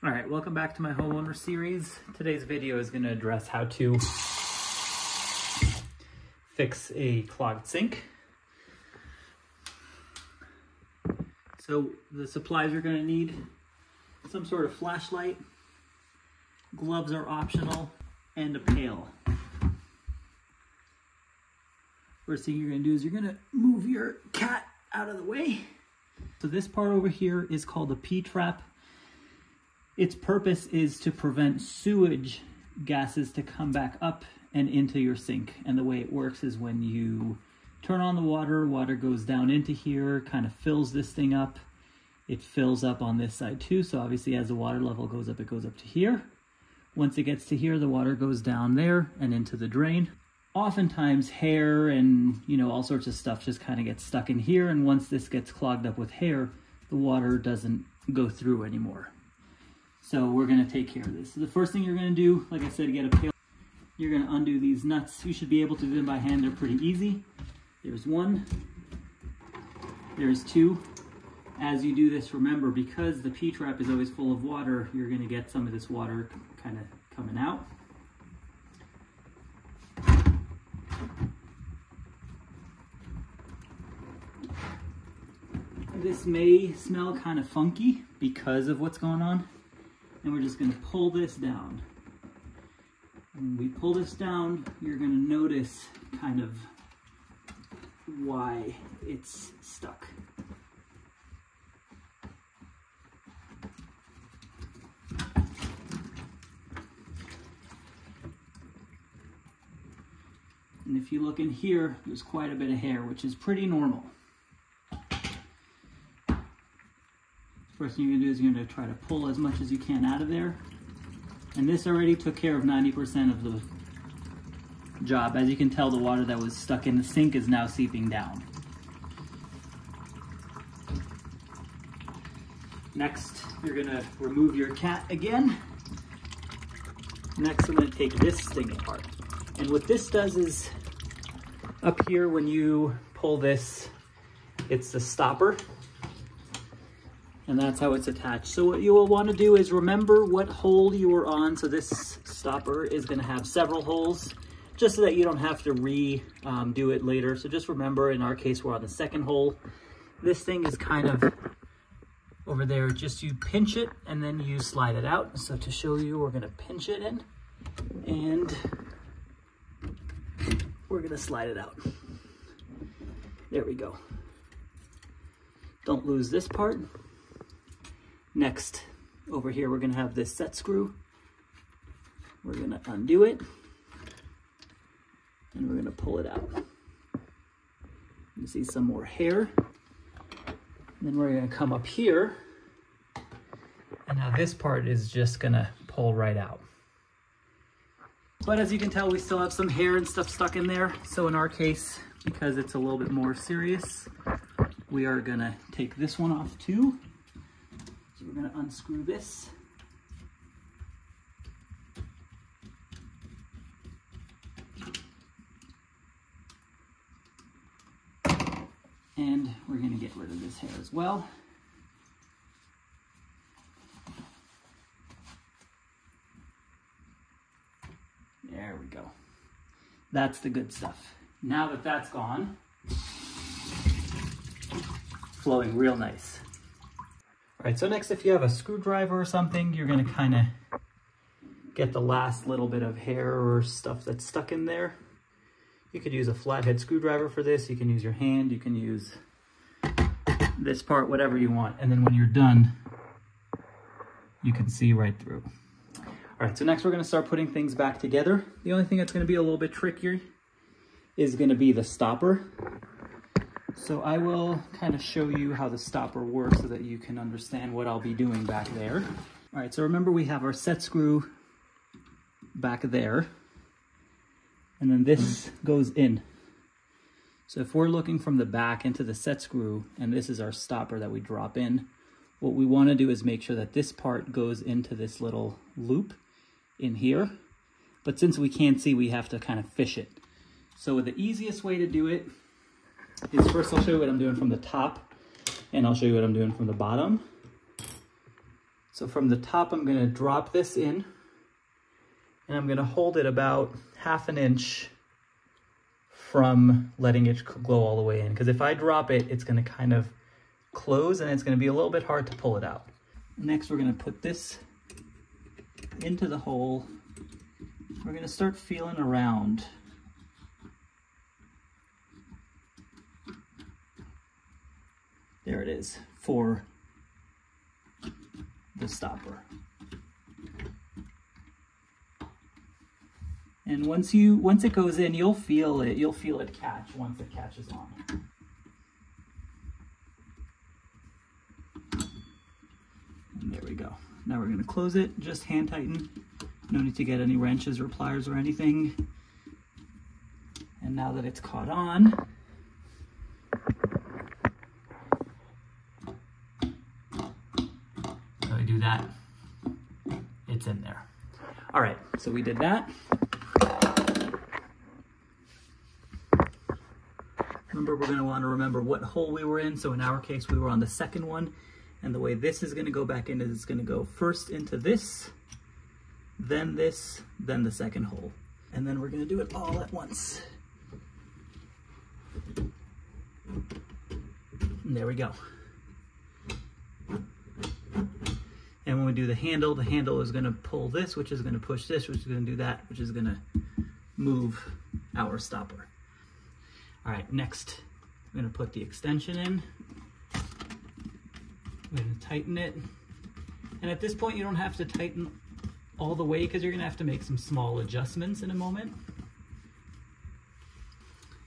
All right, welcome back to my homeowner series. Today's video is going to address how to fix a clogged sink. So the supplies you're going to need: some sort of flashlight, gloves are optional, and a pail. First thing you're going to do is you're going to move your cat out of the way. So this part over here is called a P-trap. Its purpose is to prevent sewage gases to come back up and into your sink. And the way it works is when you turn on the water, water goes down into here, kind of fills this thing up. It fills up on this side too. So obviously as the water level goes up, it goes up to here. Once it gets to here, the water goes down there and into the drain. Oftentimes hair and, all sorts of stuff just kind of gets stuck in here. And once this gets clogged up with hair, the water doesn't go through anymore. So we're going to take care of this. So the first thing you're going to do, like I said, get a pail. You're going to undo these nuts. You should be able to do them by hand. They're pretty easy. There's one. There's two. As you do this, remember, because the P-trap is always full of water, you're going to get some of this water kind of coming out. This may smell kind of funky because of what's going on. And we're just going to pull this down. When we pull this down, you're going to notice kind of why it's stuck. And if you look in here, there's quite a bit of hair, which is pretty normal. First thing you're going to do is you're going to try to pull as much as you can out of there. And this already took care of 90% of the job. As you can tell, the water that was stuck in the sink is now seeping down. Next, you're going to remove your cat again. Next, I'm going to take this thing apart. And what this does is, up here when you pull this, it's the stopper. And that's how it's attached. So what you will want to do is remember what hole you were on. So this stopper is going to have several holes, just so that you don't have to do it later. So just remember, in our case, we're on the second hole. This thing is kind of over there. Just you pinch it and then you slide it out. So to show you, we're going to pinch it in and we're going to slide it out. There we go. Don't lose this part. Next, over here, we're going to have this set screw. We're going to undo it, and we're going to pull it out. You see some more hair. And then we're going to come up here, and now this part is just going to pull right out. But as you can tell, we still have some hair and stuff stuck in there. So in our case, because it's a little bit more serious, we are going to take this one off too. So we're going to unscrew this. And we're going to get rid of this hair as well. There we go. That's the good stuff. Now that that's gone, flowing real nice. All right, so next, if you have a screwdriver or something, you're going to kind of get the last little bit of hair or stuff that's stuck in there. You could use a flathead screwdriver for this. You can use your hand. You can use this part, whatever you want. And then when you're done, you can see right through. All right, so next we're going to start putting things back together. The only thing that's going to be a little bit trickier is going to be the stopper. So I will kind of show you how the stopper works so that you can understand what I'll be doing back there. All right, so remember we have our set screw back there, and then this goes in. So if we're looking from the back into the set screw, and this is our stopper that we drop in, what we want to do is make sure that this part goes into this little loop in here. But since we can't see, we have to kind of fish it. So the easiest way to do it is, first I'll show you what I'm doing from the top, and I'll show you what I'm doing from the bottom. So from the top, I'm gonna drop this in and I'm gonna hold it about 1/2 inch from letting it go all the way in. Because if I drop it, it's gonna kind of close and it's gonna be a little bit hard to pull it out. Next, we're gonna put this into the hole. We're gonna start feeling around. There it is for the stopper. And once it goes in, you'll feel it catch once it catches on. And there we go. Now we're gonna close it, just hand tighten. No need to get any wrenches or pliers or anything. And now that it's caught on, so I do that, it's in there. All right, so we did that. Remember, we're gonna wanna remember what hole we were in. So in our case, we were on the second one. And the way this is gonna go back in is it's gonna go first into this, then the second hole. And then we're gonna do it all at once. And there we go. And when we do the handle is gonna pull this, which is gonna push this, which is gonna do that, which is gonna move our stopper. All right, next, I'm gonna put the extension in. I'm gonna tighten it. And at this point, you don't have to tighten all the way because you're gonna have to make some small adjustments in a moment.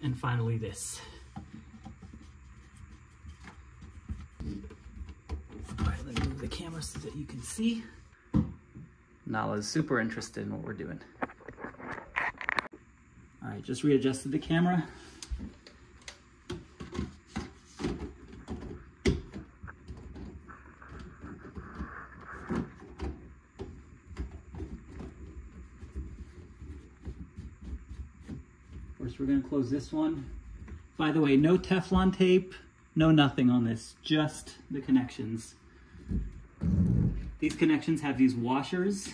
And finally this. All right, let me move the camera so that you can see. Nala's super interested in what we're doing. All right, just readjusted the camera. First, we're gonna close this one. By the way, no Teflon tape, no nothing on this, just the connections. These connections have these washers.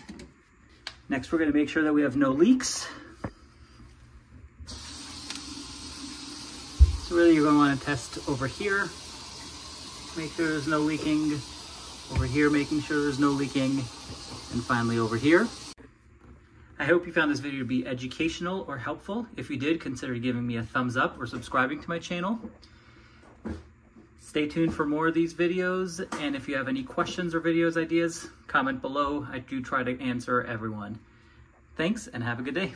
Next, we're gonna make sure that we have no leaks. So really you're gonna wanna test over here, make sure there's no leaking. Over here, making sure there's no leaking. And finally over here. I hope you found this video to be educational or helpful. If you did, consider giving me a thumbs up or subscribing to my channel. Stay tuned for more of these videos, and if you have any questions or videos ideas, comment below. I do try to answer everyone. Thanks, and have a good day.